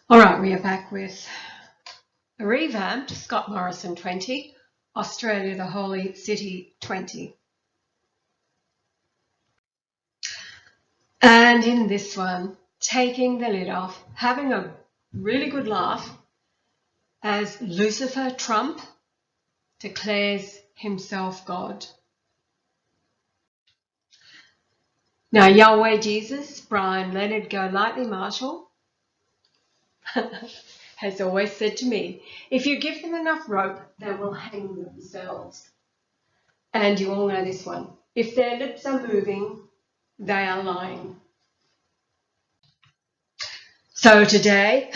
All right, we are back with a revamped Scott Morrison 20, Australia the Holy City 20. And in this one, taking the lid off, having a really good laugh as Lucifer Trump declares himself God. Now, Yahweh-Jesus, Brian Leonard Golightly-Marshall, has always said to me, if you give them enough rope, they will hang themselves. And you all know this one. If their lips are moving, they are lying. So today,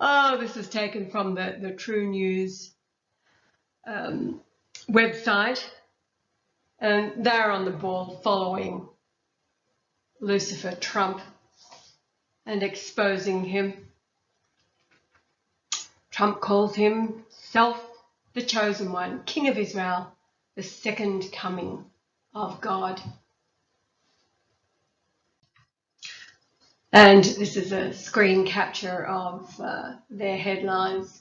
oh, this is taken from the True News website, and they're on the ball following Lucifer Trump and exposing him. Trump calls himself the chosen one, King of Israel, the second coming of God. And this is a screen capture of their headlines.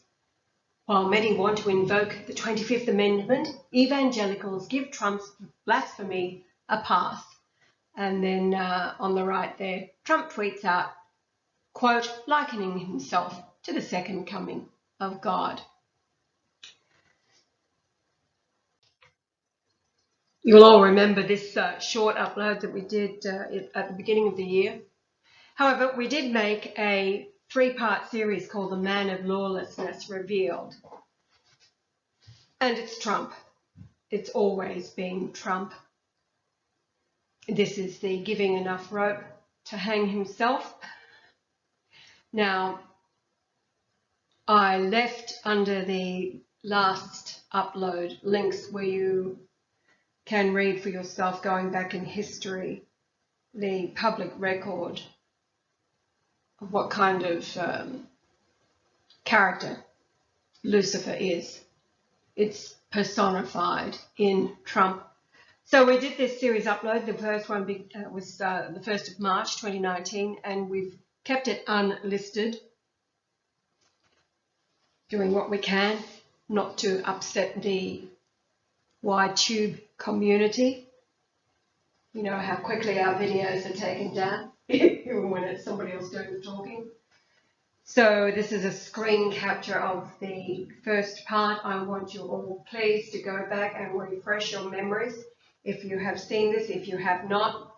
While many want to invoke the 25th Amendment, evangelicals give Trump's blasphemy a pass. And then on the right there, Trump tweets out, quote, likening himself to the second coming of God. You'll all remember this short upload that we did at the beginning of the year. However, we did make a 3-part series called the Man of Lawlessness Revealed. And it's Trump. It's always been Trump. This is the giving enough rope to hang himself. Now, I left under the last upload links where you can read for yourself, going back in history, the public record of what kind of character Lucifer is. It's personified in Trump. So we did this series upload. The first one was the 1st of March 2019, and we've kept it unlisted, doing what we can not to upset the YTube community. You know how quickly our videos are taken down, even when it's somebody else doing the talking. So this is a screen capture of the first part. I want you all please to go back and refresh your memories. If you have seen this, if you have not,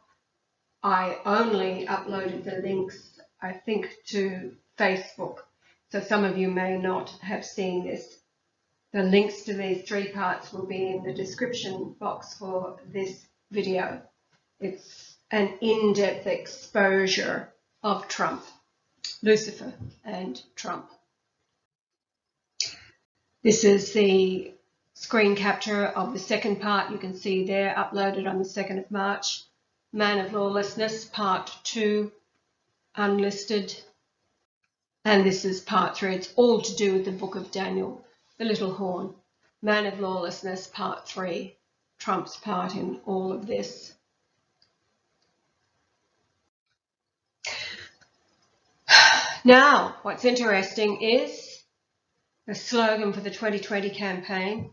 I only uploaded the links, I think, to Facebook. So some of you may not have seen this. The links to these 3 parts will be in the description box for this video. It's an in-depth exposure of Trump, Lucifer and Trump. This is the screen capture of the second part. You can see there, uploaded on the 2nd of March. Man of Lawlessness, part 2, unlisted. And this is part 3. It's all to do with the book of Daniel, the little horn. Man of Lawlessness, part 3, Trump's part in all of this. Now, what's interesting is the slogan for the 2020 campaign,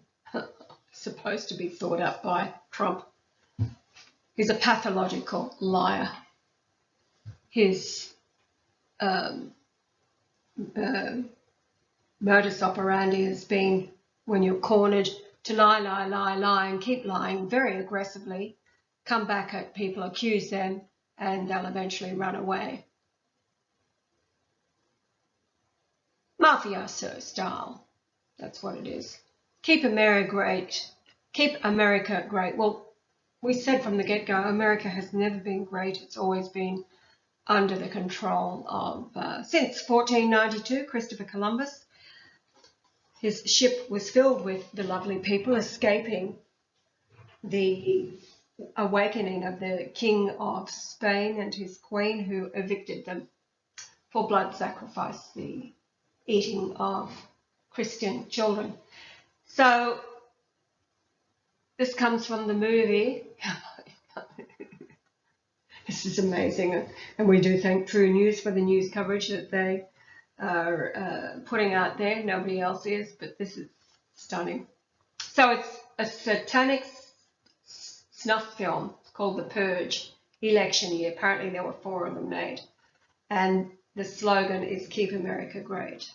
supposed to be thought up by Trump. He's a pathological liar. His modus operandi has been, when you're cornered, to lie, lie, lie, lie, and keep lying very aggressively, come back at people, accuse them, and they'll eventually run away. Mafioso style. That's what it is. Keep America great. Keep America great. Well, we said from the get-go, America has never been great. It's always been under the control of, since 1492, Christopher Columbus. His ship was filled with the lovely people escaping the awakening of the King of Spain and his queen, who evicted them for blood sacrifice, the eating of Christian children. So this comes from the movie. This This is amazing. And we do thank True News for the news coverage that they are putting out there. Nobody else is, but this is stunning. So it's a satanic snuff film called The Purge, election year. Apparently there were 4 of them made. And the slogan is Keep America Great.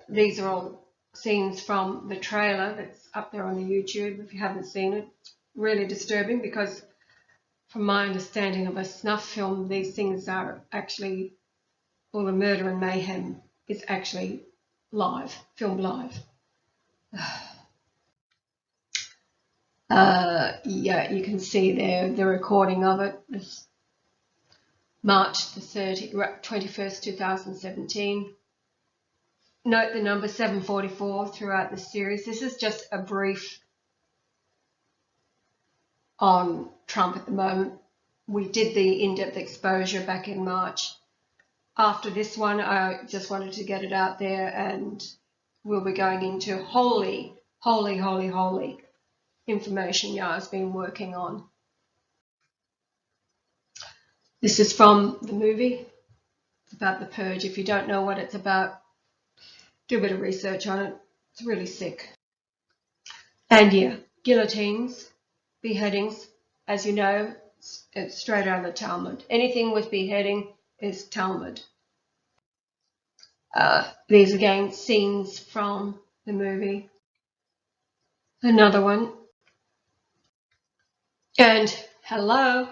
These are all scenes from the trailer that's up there on the YouTube. If you haven't seen it, it's really disturbing because from my understanding of a snuff film, these things are actually, all the murder and mayhem is actually live, filmed live. Yeah, you can see there the recording of it. This March the 21st, 2017. Note the number 744 throughout the series. This is just a brief on Trump at the moment. We did the in-depth exposure back in March. After this one, I just wanted to get it out there, and we'll be going into holy information Yah's been working on. This is from the movie. It's about the Purge. If you don't know what it's about, do a bit of research on it. It's really sick. And yeah, guillotines, beheadings, as you know, it's straight out of the Talmud. Anything with beheading is Talmud. These again scenes from the movie. Another one. And hello,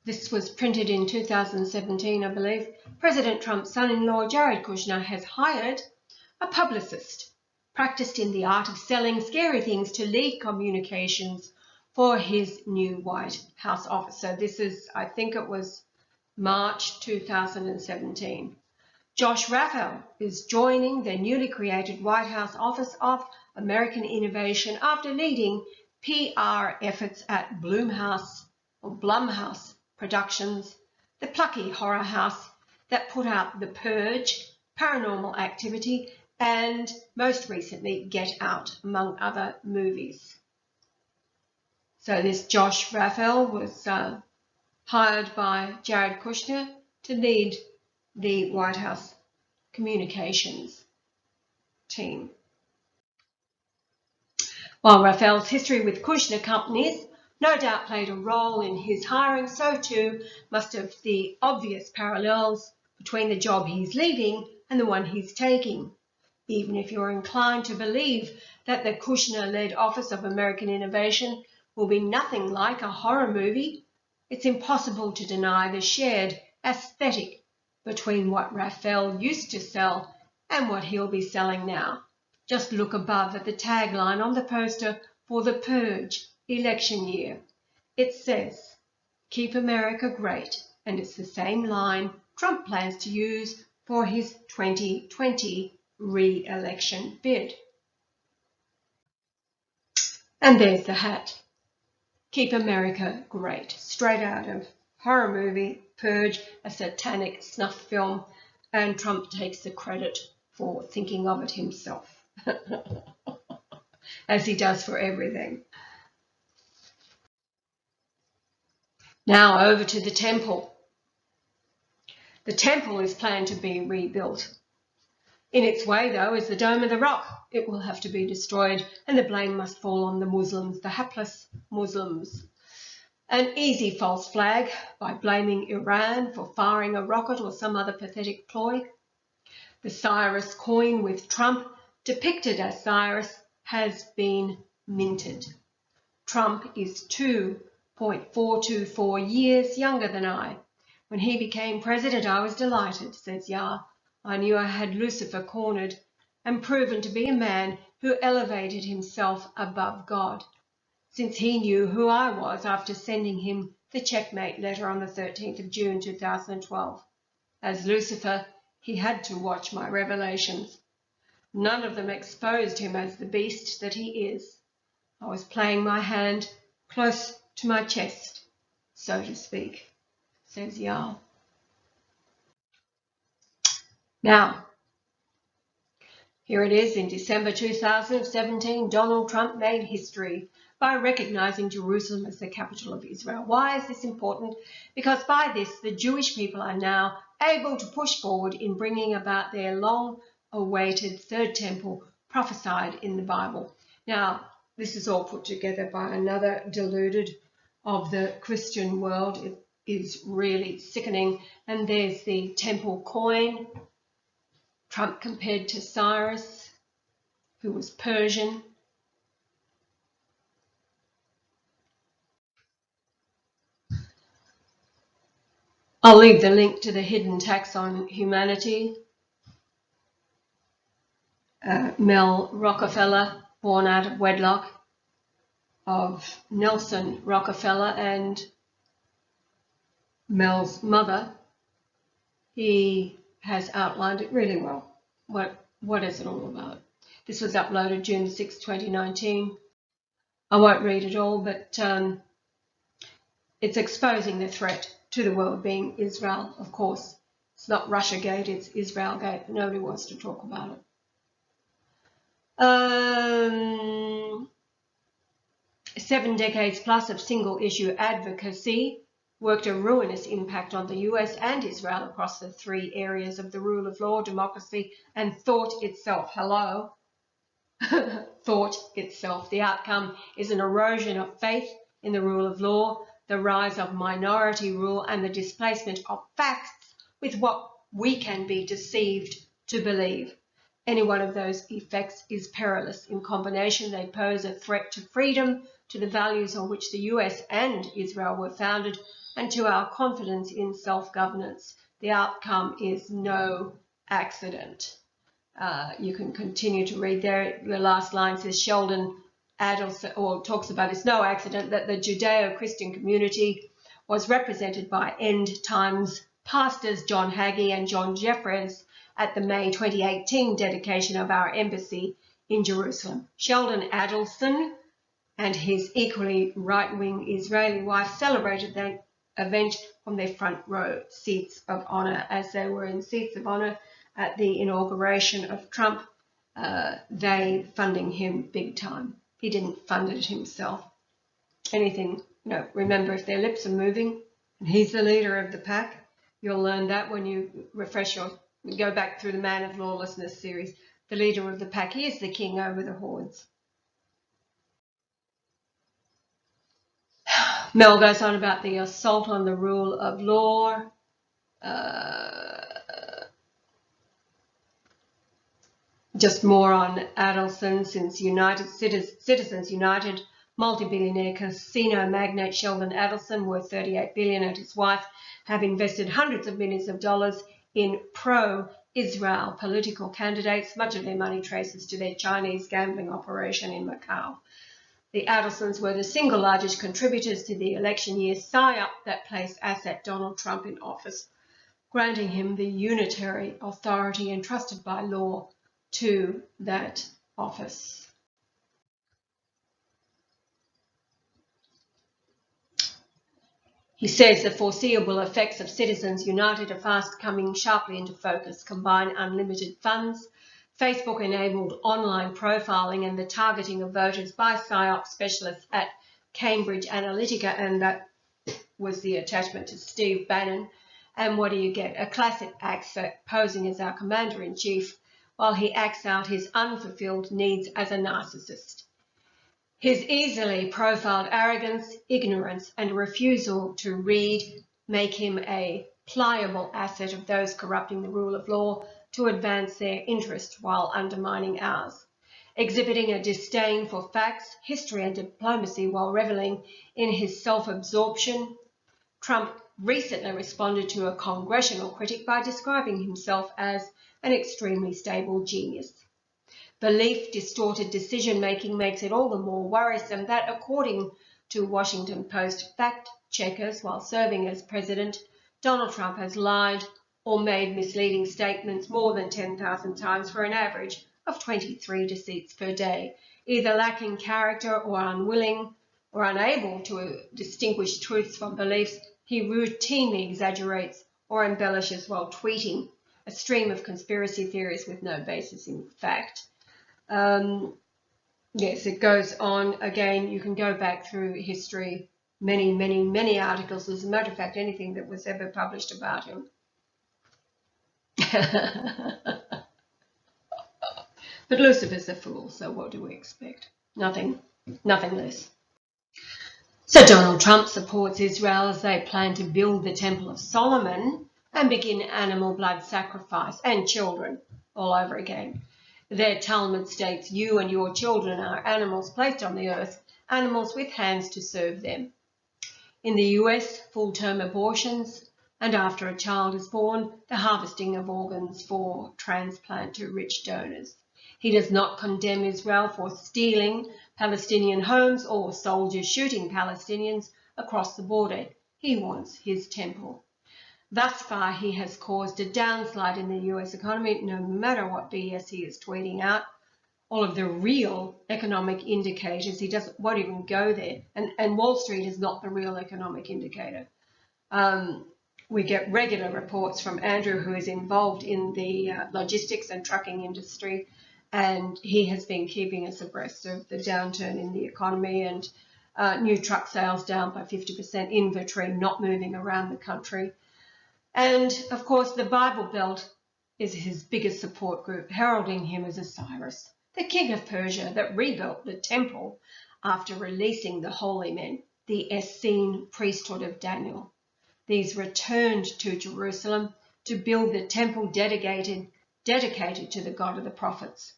this was printed in 2017, I believe. President Trump's son-in-law, Jared Kushner, has hired a publicist, practiced in the art of selling scary things to leak communications for his new White House office. So this is, I think it was March 2017. Josh Raphael is joining the newly created White House Office of American Innovation after leading PR efforts at Blumhouse Productions, the plucky horror house that put out The Purge, Paranormal Activity, and most recently Get Out, among other movies. So this Josh Raphael was hired by Jared Kushner to lead the White House communications team. While Raphael's history with Kushner companies no doubt played a role in his hiring, so too must have the obvious parallels between the job he's leaving and the one he's taking. Even if you're inclined to believe that the Kushner-led Office of American Innovation will be nothing like a horror movie, it's impossible to deny the shared aesthetic between what Raphael used to sell and what he'll be selling now. Just look above at the tagline on the poster for The Purge election year. It says, Keep America Great, and it's the same line Trump plans to use for his 2020 re-election bid. And there's the hat. Keep America Great, straight out of horror movie Purge, a satanic snuff film, and Trump takes the credit for thinking of it himself, as he does for everything. Now over to the temple. The temple is planned to be rebuilt. In its way, though, is the Dome of the Rock. It will have to be destroyed, and the blame must fall on the Muslims, the hapless Muslims. An easy false flag by blaming Iran for firing a rocket or some other pathetic ploy. The Cyrus coin with Trump depicted as Cyrus has been minted. Trump is 2.424 years younger than I. When he became president, I was delighted, says Yah. I knew I had Lucifer cornered and proven to be a man who elevated himself above God, since he knew who I was after sending him the checkmate letter on the 13th of June 2012. As Lucifer, he had to watch my revelations. None of them exposed him as the beast that he is. I was playing my hand close to my chest, so to speak, says Yah. Now, here it is in December 2017, Donald Trump made history by recognizing Jerusalem as the capital of Israel. Why is this important? Because by this, the Jewish people are now able to push forward in bringing about their long-awaited third temple prophesied in the Bible. Now, this is all put together by another deluded of the Christian world. It is really sickening. And there's the temple coin. Trump compared to Cyrus, who was Persian. I'll leave the link to the hidden tax on humanity. Mel Rockefeller, born out of wedlock of Nelson Rockefeller and Mel's mother. He has outlined it really well. What is it all about? This was uploaded June 6, 2019. I won't read it all, but it's exposing the threat to the world being Israel, of course. It's not Russiagate, it's Israelgate. Nobody wants to talk about it. 7 decades plus of single-issue advocacy worked a ruinous impact on the US and Israel across the 3 areas of the rule of law, democracy, and thought itself. Hello? Thought itself. The outcome is an erosion of faith in the rule of law, the rise of minority rule, and the displacement of facts with what we can be deceived to believe. Any one of those effects is perilous. In combination, they pose a threat to freedom, to the values on which the US and Israel were founded, and to our confidence in self-governance. The outcome is no accident. You can continue to read there. The last line says Sheldon Adelson, or talks about it's no accident that the Judeo-Christian community was represented by end times pastors John Hagee and John Jeffries at the May 2018 dedication of our embassy in Jerusalem. Sheldon Adelson and his equally right-wing Israeli wife celebrated that event from their front row seats of honor, as they were in seats of honor at the inauguration of Trump, they funding him big time. He didn't fund it himself. Anything, remember, if their lips are moving and he's the leader of the pack, you'll learn that when you go back through the Man of Lawlessness series. The leader of the pack, he is the king over the hordes. Mel goes on about the assault on the rule of law. Just more on Adelson. Since Citizens United, multi-billionaire casino magnate Sheldon Adelson, worth $38 billion, and his wife have invested hundreds of millions of dollars in pro-Israel political candidates. Much of their money traces to their Chinese gambling operation in Macau. The Adelsons were the single largest contributors to the election year psyop that placed asset Donald Trump in office, granting him the unitary authority entrusted by law to that office. He says the foreseeable effects of Citizens United are fast coming sharply into focus. Combine unlimited funds, Facebook-enabled online profiling, and the targeting of voters by PSYOP specialists at Cambridge Analytica, and that was the attachment to Steve Bannon. And what do you get? A classic actor posing as our commander-in-chief while he acts out his unfulfilled needs as a narcissist. His easily profiled arrogance, ignorance, and refusal to read make him a pliable asset of those corrupting the rule of law to advance their interests while undermining ours. Exhibiting a disdain for facts, history, and diplomacy while reveling in his self-absorption, Trump recently responded to a congressional critic by describing himself as an extremely stable genius. Belief-distorted decision-making makes it all the more worrisome that, according to Washington Post fact-checkers, while serving as president, Donald Trump has lied or made misleading statements more than 10,000 times for an average of 23 deceits per day. Either lacking character or unwilling or unable to distinguish truths from beliefs, he routinely exaggerates or embellishes while tweeting a stream of conspiracy theories with no basis in fact. Yes, it goes on. Again, you can go back through history, many articles. As a matter of fact, anything that was ever published about him. But Lucifer's a fool, so what do we expect? Nothing less. So Donald Trump supports Israel as they plan to build the Temple of Solomon and begin animal blood sacrifice and children all over again. Their Talmud states, you and your children are animals placed on the earth, animals with hands to serve them. In the US, full-term abortions, and after a child is born, the harvesting of organs for transplant to rich donors. He does not condemn Israel for stealing Palestinian homes or soldiers shooting Palestinians across the border. He wants his temple. Thus far, he has caused a downslide in the US economy, no matter what BS he is tweeting out. All of the real economic indicators, won't even go there. And Wall Street is not the real economic indicator. We get regular reports from Andrew, who is involved in the logistics and trucking industry, and he has been keeping us abreast of the downturn in the economy and new truck sales down by 50%, inventory not moving around the country. And of course, the Bible Belt is his biggest support group, heralding him as Cyrus, the king of Persia that rebuilt the temple after releasing the holy men, the Essene priesthood of Daniel. These returned to Jerusalem to build the temple dedicated to the God of the prophets.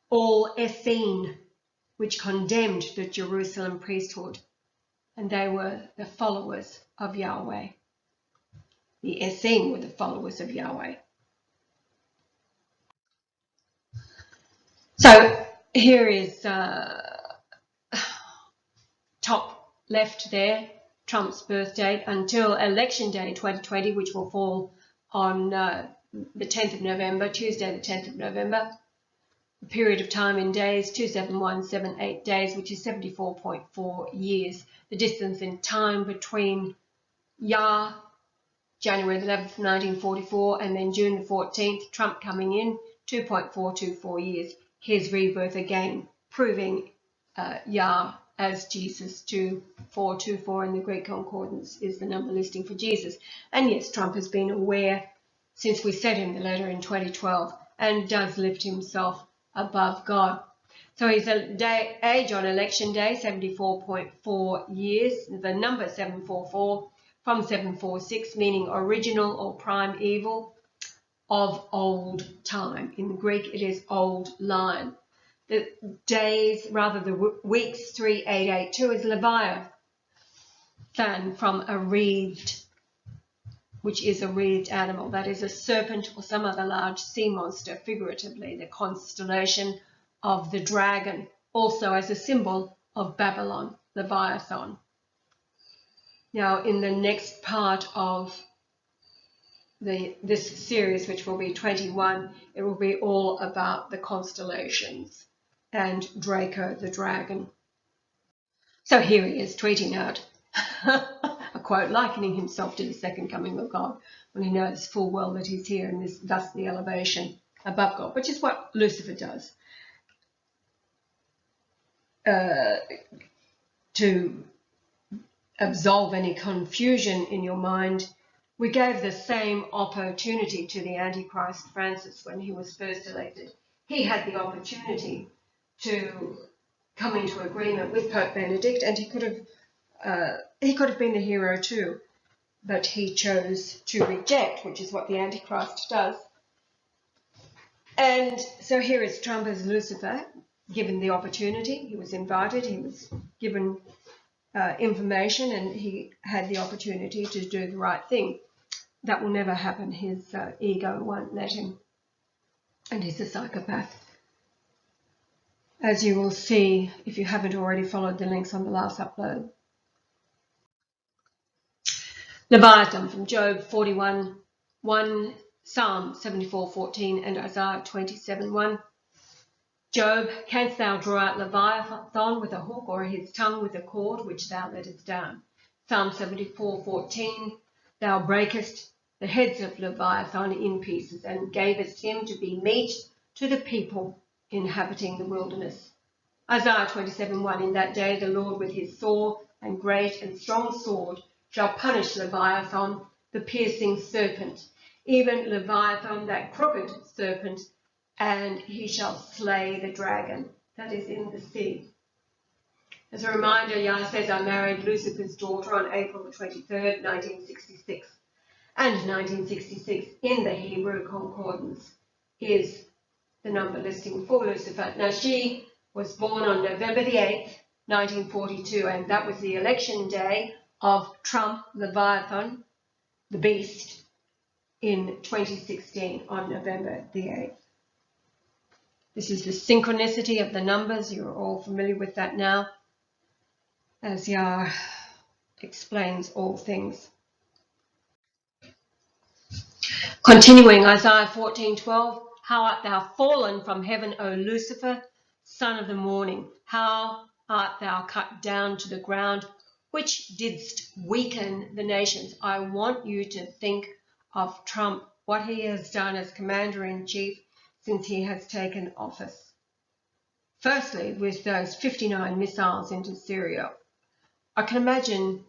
All Essene, which condemned the Jerusalem priesthood, and they were the followers of Yahweh. The Essene were the followers of Yahweh. So here is top left there, Trump's birth date until election day 2020, which will fall on the 10th of November, Tuesday the 10th of November. The period of time in days, 27178 days, which is 74.4 years. The distance in time between January the 11th, 1944, and then June the 14th, Trump coming in, 2.424 years. His rebirth again, proving Yah as Jesus, 2424 in the Greek Concordance is the number listing for Jesus. And yes, Trump has been aware since we sent him the letter in 2012 and does lift himself above God. So his age on election day, 74.4 years, the number 744 from 746, meaning original or prime evil of old time. In Greek, it is old line. The days, rather the weeks, 3882 is Leviathan from a wreathed, which is a wreathed animal. That is a serpent or some other large sea monster, figuratively, the constellation of the dragon, also as a symbol of Babylon, Leviathan. Now, in the next part of this series, which will be 21, it will be all about the constellations and Draco the dragon. So here he is tweeting out a quote likening himself to the second coming of God when he knows full well that he's here and thus the elevation above God, which is what Lucifer does. To absolve any confusion in your mind, we gave the same opportunity to the Antichrist Francis when he was first elected. He had the opportunity to come into agreement with Pope Benedict, and he could have been the hero too, but he chose to reject, which is what the Antichrist does. And so here is Trump as Lucifer, given the opportunity. He was invited, he was given information, and he had the opportunity to do the right thing. That will never happen. His ego won't let him, and he's a psychopath. As you will see if you haven't already followed the links on the last upload. Leviathan from Job 41:1, Psalm 74:14, and Isaiah 27:1. Job, canst thou draw out Leviathan with a hook, or his tongue with a cord which thou lettest down? Psalm 74:14, thou breakest the heads of Leviathan in pieces, and gavest him to be meat to the people inhabiting the wilderness. Isaiah 27:1, in that day the Lord with his sore and great and strong sword shall punish Leviathan, the piercing serpent, even Leviathan, that crooked serpent, and he shall slay the dragon that is in the sea. As a reminder, Yah says, I married Lucifer's daughter on April the 23rd, 1966. And 1966 in the Hebrew Concordance is the number listing for Lucifer. Now, she was born on November the 8th, 1942, and that was the election day of Trump, Leviathan, the beast, in 2016 on November the 8th. This is the synchronicity of the numbers. You're all familiar with that now, as Yah explains all things. Continuing, Isaiah 14:12, how art thou fallen from heaven, O Lucifer, son of the morning? How art thou cut down to the ground, which didst weaken the nations? I want you to think of Trump, what he has done as commander-in-chief since he has taken office. Firstly, with those 59 missiles into Syria. I can imagine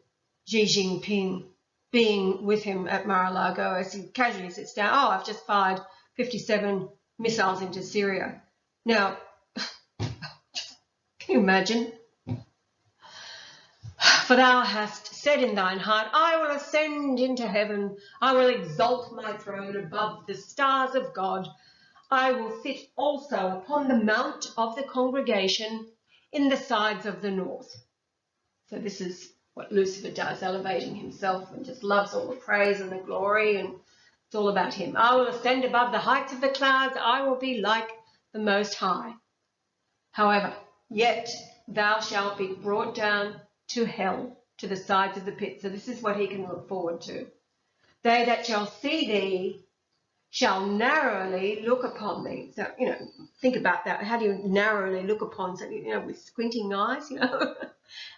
Xi Jinping being with him at Mar-a-Lago as he casually sits down. Oh, I've just fired 57 missiles into Syria. Now, can you imagine? For thou hast said in thine heart, I will ascend into heaven. I will exalt my throne above the stars of God. I will sit also upon the mount of the congregation in the sides of the north. So this is what Lucifer does, elevating himself, and just loves all the praise and the glory, and it's all about him. I will ascend above the heights of the clouds. I will be like the Most High. However, yet thou shalt be brought down to hell, to the sides of the pit. So this is what he can look forward to. They that shall see thee shall narrowly look upon thee. So, think about that. How do you narrowly look upon something, with squinting eyes,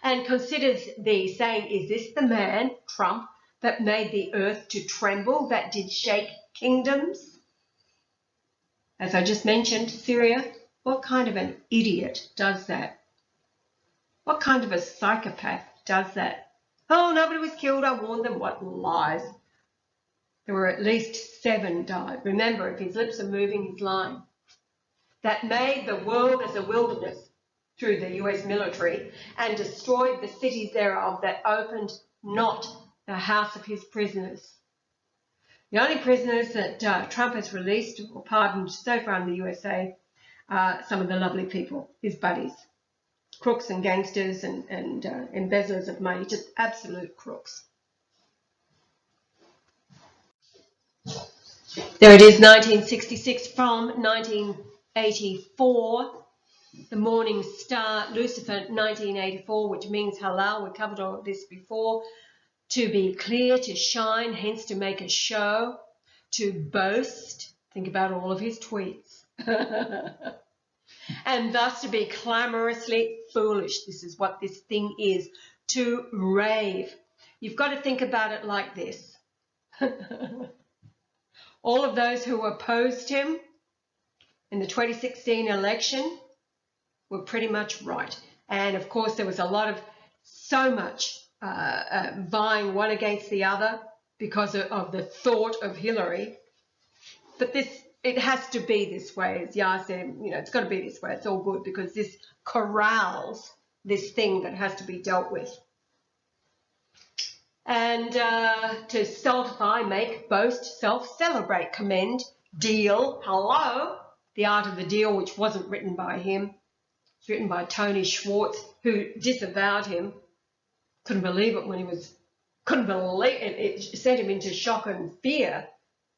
and considers thee, saying, is this the man, Trump, that made the earth to tremble, that did shake kingdoms? As I just mentioned, Syria, what kind of an idiot does that? What kind of a psychopath does that? Oh, nobody was killed, I warned them. What lies. There were at least 7 died. Remember, if his lips are moving, he's lying. That made the world as a wilderness through the US military, and destroyed the cities thereof, that opened not the house of his prisoners. The only prisoners that Trump has released or pardoned so far in the USA are some of the lovely people, his buddies, crooks and gangsters and embezzlers of money, just absolute crooks. There it is, 1966 from 1984. The morning star, Lucifer, 1984, which means halal. We covered all of this before. To be clear, to shine, hence to make a show, to boast. Think about all of his tweets. And thus to be clamorously foolish. This is what this thing is. To rave. You've got to think about it like this. All of those who opposed him in the 2016 election were pretty much right. And of course, there was so much vying one against the other because of the thought of Hillary. But it has to be this way, as Yah said, it's got to be this way. It's all good because this corrals this thing that has to be dealt with. And to stultify, make, boast, self-celebrate, commend, deal, hello, the art of the deal, which wasn't written by him. It's written by Tony Schwartz, who disavowed him. Couldn't believe it it sent him into shock and fear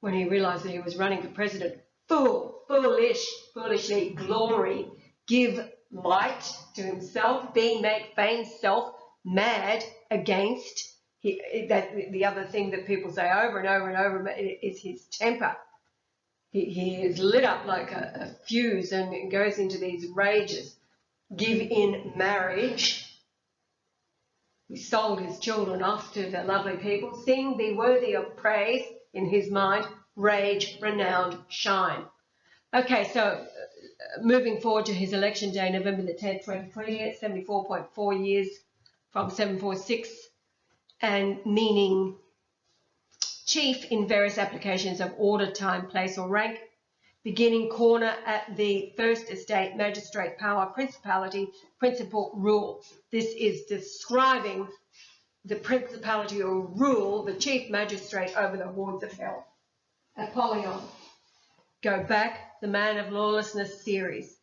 when he realized that he was running for president. Foolishly glory, give light to himself, make fame, self, mad against. The other thing that people say over and over and over is his temper. He is lit up like a fuse and goes into these rages. Give in marriage. He sold his children off to the lovely people. Sing, be worthy of praise in his mind. Rage, renowned, shine. Okay, so moving forward to his election day, November the 10th, 2020, at 74.4 years from 746, and meaning chief in various applications of order, time, place, or rank, beginning corner at the first estate, magistrate, power, principality, principal, rule. This is describing the principality or rule, the chief magistrate over the hordes of hell. Apollyon. Go back, the Man of Lawlessness series.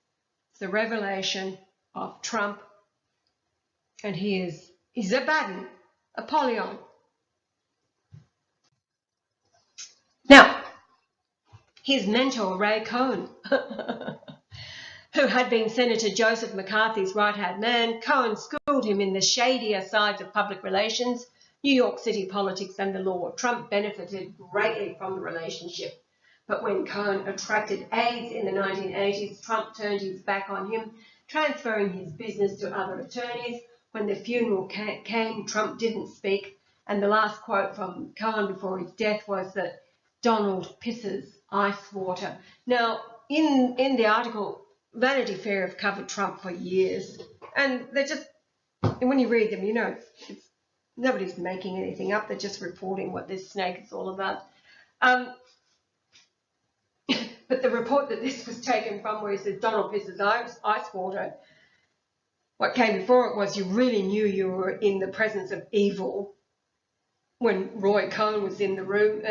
It's the revelation of Trump, and he's a bad one, Apollyon. Now, his mentor, Ray Cohn, who had been Senator Joseph McCarthy's right-hand man, Cohn schooled him in the shadier sides of public relations, New York City politics, and the law. Trump benefited greatly from the relationship. But when Cohn attracted aides in the 1980s, Trump turned his back on him, transferring his business to other attorneys. When the funeral came, Trump didn't speak. And the last quote from Cohn before his death was that Donald pisses ice water. Now, in the article, Vanity Fair have covered Trump for years. And they're just, when you read them, you know, nobody's making anything up. They're just reporting what this snake is all about. But the report that this was taken from, where it says Donald pisses ice water, what came before it was you really knew you were in the presence of evil when Roy Cohn was in the room,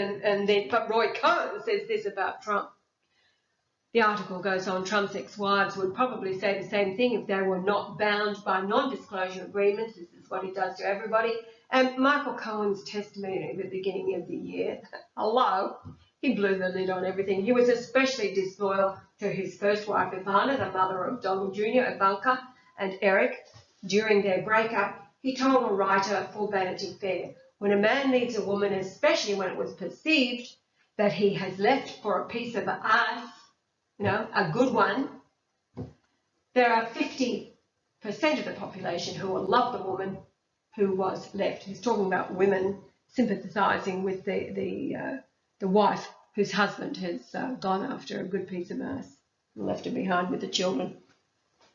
but Roy Cohn says this about Trump. The article goes on, Trump's ex-wives would probably say the same thing if they were not bound by non-disclosure agreements. This is what he does to everybody. And Michael Cohen's testimony at the beginning of the year, hello, he blew the lid on everything. He was especially disloyal to his first wife, Ivana, the mother of Donald Jr., Ivanka, and Eric. During their breakup, he told a writer for Vanity Fair, when a man leaves a woman, especially when it was perceived that he has left for a piece of ice, you know, a good one, there are 50% of the population who will love the woman who was left. He's talking about women sympathising with the wife whose husband has gone after a good piece of ice and left her behind with the children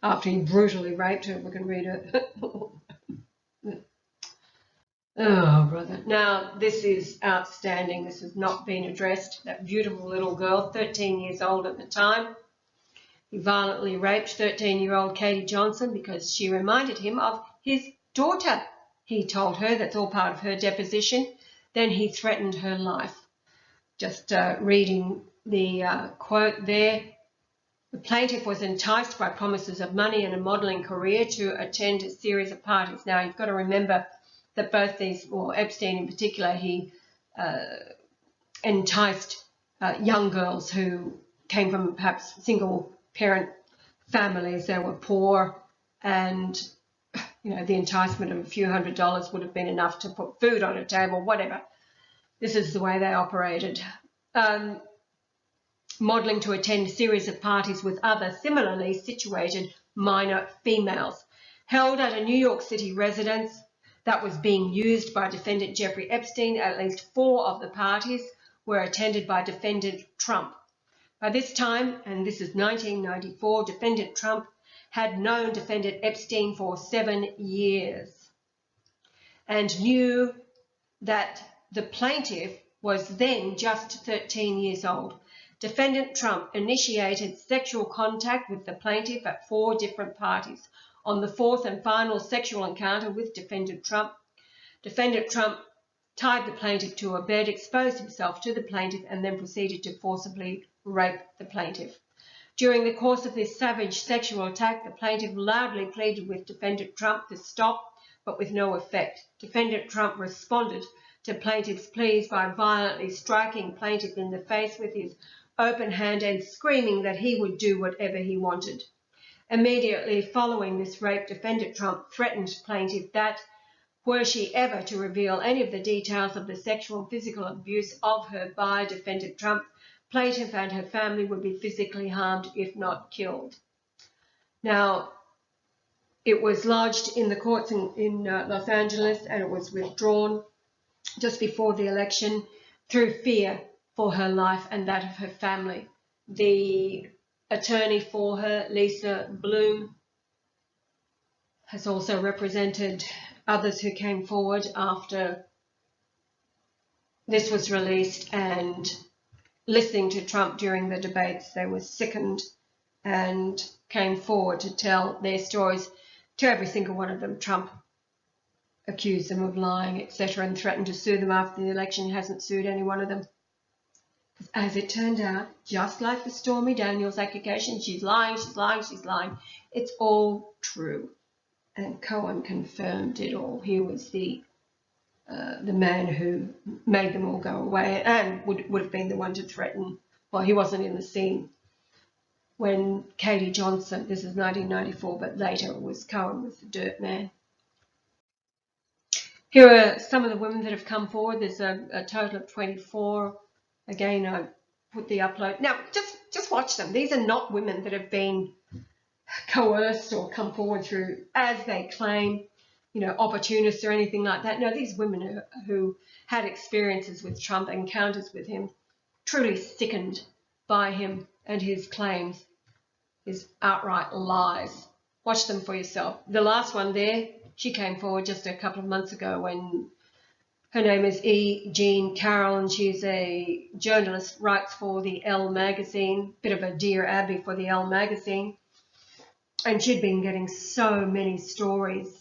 after he brutally raped her. We can read it. Oh, brother. Now, this is outstanding. This has not been addressed. That beautiful little girl, 13 years old at the time, he violently raped 13-year-old Katie Johnson because she reminded him of his daughter. He told her, that's all part of her deposition. Then he threatened her life. Just reading the quote there. The plaintiff was enticed by promises of money and a modelling career to attend a series of parties. Now, you've got to remember that both these, or Epstein in particular, he enticed young girls who came from perhaps single-parent families. They were poor, and you know, the enticement of a few $100s would have been enough to put food on a table, whatever. This is the way they operated. Modelling to attend a series of parties with other similarly situated minor females. Held at a New York City residence that was being used by defendant Jeffrey Epstein, at least 4 of the parties were attended by defendant Trump. By this time, and this is 1994, defendant Trump had known defendant Epstein for 7 years and knew that the plaintiff was then just 13 years old. Defendant Trump initiated sexual contact with the plaintiff at 4 different parties. On the 4th and final sexual encounter with defendant Trump tied the plaintiff to a bed, exposed himself to the plaintiff, and then proceeded to forcibly rape the plaintiff. During the course of this savage sexual attack, the plaintiff loudly pleaded with defendant Trump to stop, but with no effect. Defendant Trump responded to plaintiff's pleas by violently striking plaintiff in the face with his open hand and screaming that he would do whatever he wanted. Immediately following this rape, defendant Trump threatened plaintiff that, were she ever to reveal any of the details of the sexual and physical abuse of her by defendant Trump, plaintiff and her family would be physically harmed, if not killed. Now, it was lodged in the courts in Los Angeles, and it was withdrawn just before the election through fear for her life and that of her family. The attorney for her, Lisa Bloom, has also represented others who came forward after this was released, and listening to Trump during the debates, they were sickened and came forward to tell their stories. To every single one of them, Trump accused them of lying, etc., and threatened to sue them after the election. He hasn't sued any one of them. As it turned out, just like the Stormy Daniels accusation, she's lying, she's lying, she's lying. It's all true. And Cohen confirmed it all. He was the man who made them all go away, and would have been the one to threaten. Well, he wasn't in the scene when Katie Johnson, this is 1994, but later it was Cohen was the dirt man. Here are some of the women that have come forward. There's a total of 24. Again, I put the upload. Now, just watch them. These are not women that have been coerced or come forward through, as they claim, opportunists or anything like that. No, these women who had experiences with Trump, encounters with him, truly sickened by him and his claims, his outright lies. Watch them for yourself. The last one there, she came forward just a couple of months ago when her name is E. Jean Carroll, and she's a journalist, writes for the Elle magazine, bit of a Dear Abby for the Elle magazine. And she'd been getting so many stories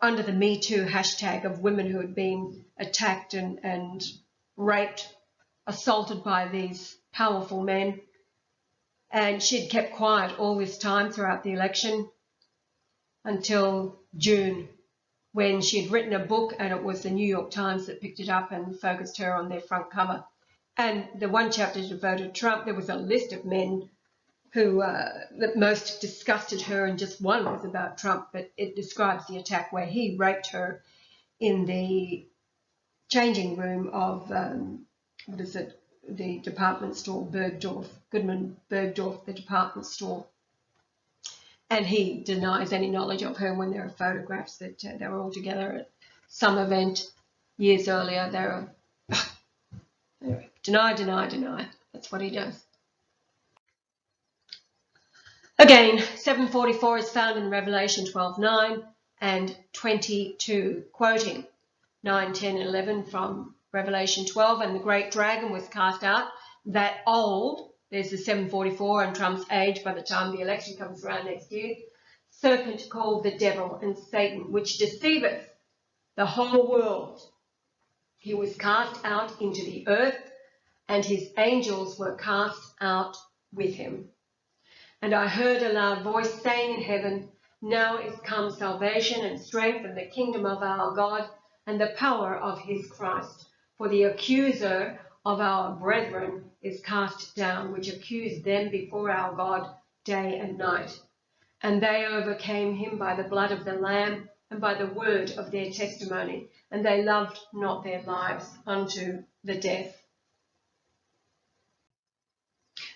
under the Me Too hashtag of women who had been attacked and raped, assaulted by these powerful men. And she'd kept quiet all this time throughout the election until June, when she'd written a book, and it was the New York Times that picked it up and focused her on their front cover. And the one chapter devoted to Trump, there was a list of men who that most disgusted her, and just one was about Trump, but it describes the attack where he raped her in the changing room of, the department store, Goodman Bergdorf, the department store. And he denies any knowledge of her when there are photographs that they were all together at some event years earlier. Anyway, deny. That's what he does. Again, 744 is found in Revelation 12:9 and 22, quoting 9, 10, and 11 from Revelation 12. And the great dragon was cast out, that old, there's the 744 and Trump's age by the time the election comes around next year, serpent called the devil and Satan, which deceiveth the whole world. He was cast out into the earth, and his angels were cast out with him. And I heard a loud voice saying in heaven, now is come salvation and strength and the kingdom of our God and the power of his Christ. For the accuser of our brethren is cast down, which accused them before our God day and night. And they overcame him by the blood of the Lamb and by the word of their testimony, and they loved not their lives unto the death.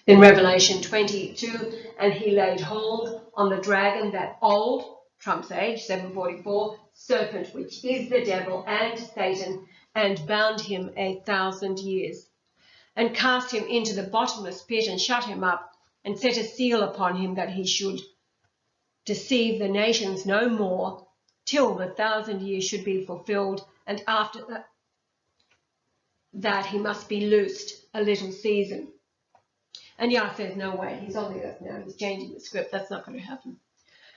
In Revelation 22, and he laid hold on the dragon, that old, Trump's age, 744, serpent, which is the devil and Satan, and bound him 1,000 years, and cast him into the bottomless pit, and shut him up, and set a seal upon him, that he should deceive the nations no more, till the 1,000 years should be fulfilled, and after that he must be loosed a little season. And Yah says, no way, he's on the earth now, he's changing the script, that's not going to happen.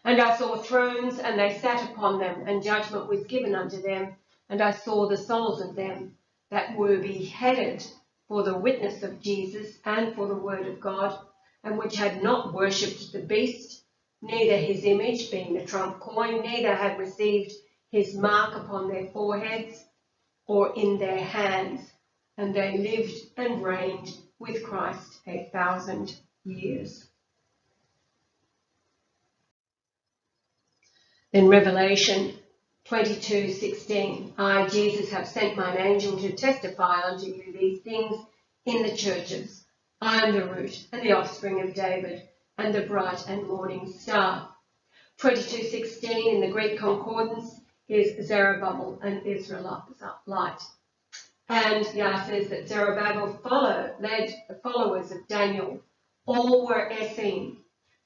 And I saw thrones, and they sat upon them, and judgment was given unto them, and I saw the souls of them that were beheaded for the witness of Jesus and for the word of God, and which had not worshipped the beast, neither his image, being the Trump coin, neither had received his mark upon their foreheads or in their hands, and they lived and reigned with Christ 1,000 years. In Revelation 22:16, I, Jesus, have sent mine angel to testify unto you these things in the churches. I am the root and the offspring of David, and the bright and morning star. 22:16 in the Greek concordance is Zerubbabel, an Israelite. And Yah says that Zerubbabel led the followers of Daniel all were essaying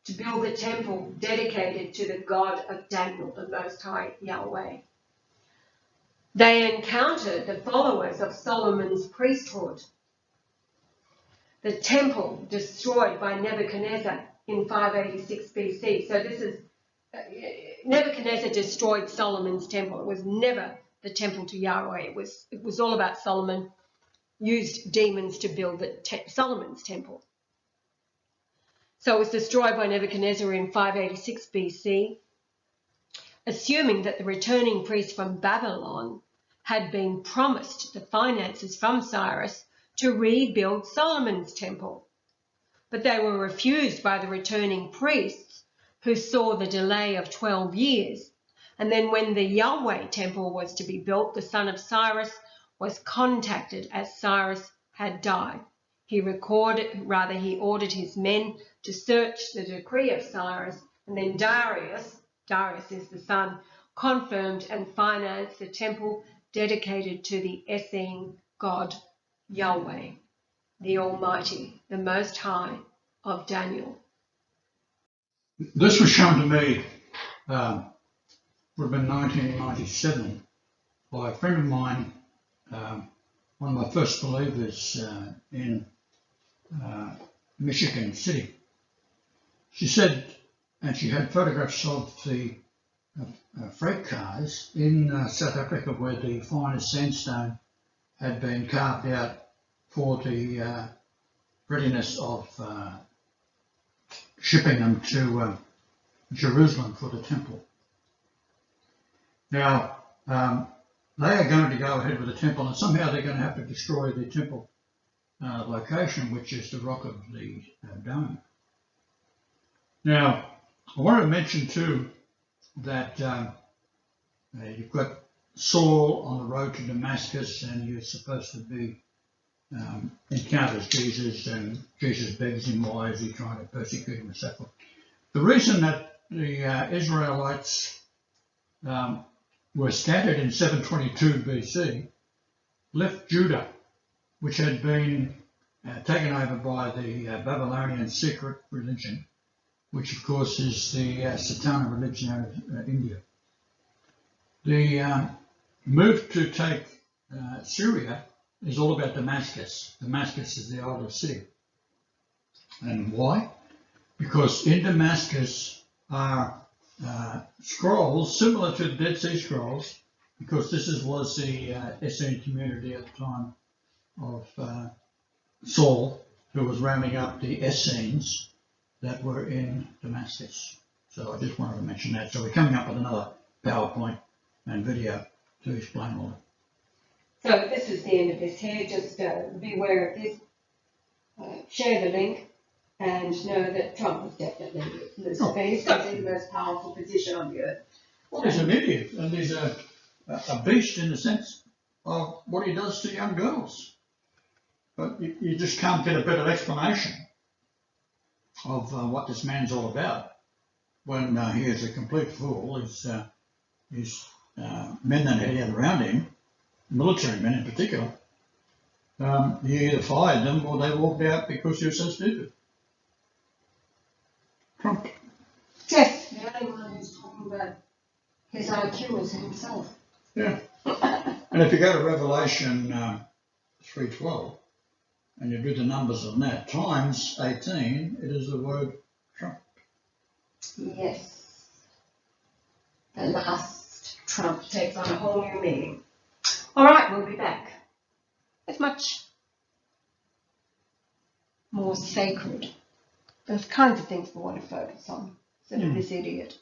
to build a temple dedicated to the God of Daniel, the Most High Yahweh. They encountered the followers of Solomon's priesthood. The temple destroyed by Nebuchadnezzar in 586 BC. So this is, Nebuchadnezzar destroyed Solomon's temple. It was never the temple to Yahweh. It was all about Solomon, used demons to build Solomon's temple. So it was destroyed by Nebuchadnezzar in 586 BC, assuming that the returning priests from Babylon had been promised the finances from Cyrus to rebuild Solomon's temple. But they were refused by the returning priests, who saw the delay of 12 years. And then when the Yahweh temple was to be built, the son of Cyrus was contacted as Cyrus had died. He ordered his men to search the decree of Cyrus, and then Darius is the son, confirmed and financed the temple dedicated to the Essene God Yahweh, the Almighty, the Most High of Daniel. This was shown to me, would have been 1997, by a friend of mine, one of my first believers in Michigan City. She said, and she had photographs of the freight cars in South Africa where the finest sandstone had been carved out for the readiness of shipping them to Jerusalem for the temple. Now, they are going to go ahead with the temple, and somehow they're going to have to destroy the temple location, which is the rock of the dome. Now, I wanted to mention too that you've got Saul on the road to Damascus, and you're supposed to be encounters Jesus, and Jesus begs him, why is he trying to persecute him and so forth. The reason that the Israelites were scattered in 722 BC, left Judah, which had been taken over by the Babylonian secret religion, which of course is the Satana religion out of India. The move to take Syria is all about Damascus. Damascus is the oldest city. And why? Because in Damascus are scrolls similar to the Dead Sea Scrolls, because this was the Essene community at the time of Saul, who was rounding up the Essenes that were in Damascus. So I just wanted to mention that. So we're coming up with another PowerPoint and video to explain all that. So this is the end of this here. Just be aware of this. Share the link and know that Trump is definitely Lucifer. He's got the most powerful position on the earth. Well, he's an idiot, and he's a beast in the sense of what he does to young girls. But you just can't get a better explanation of what this man's all about when he is a complete fool. His men that he had around him, military men in particular, he either fired them or they walked out because he was so stupid. Trump. Yes, the only one who's talking about his IQ is himself. Yeah. And if you go to Revelation 3:12 and you do the numbers on that, times 18, it is the word Trump. Yes. The last Trump takes on a whole new meaning. All right, we'll be back. It's much more sacred. Those kinds of things we want to focus on instead of this idiot.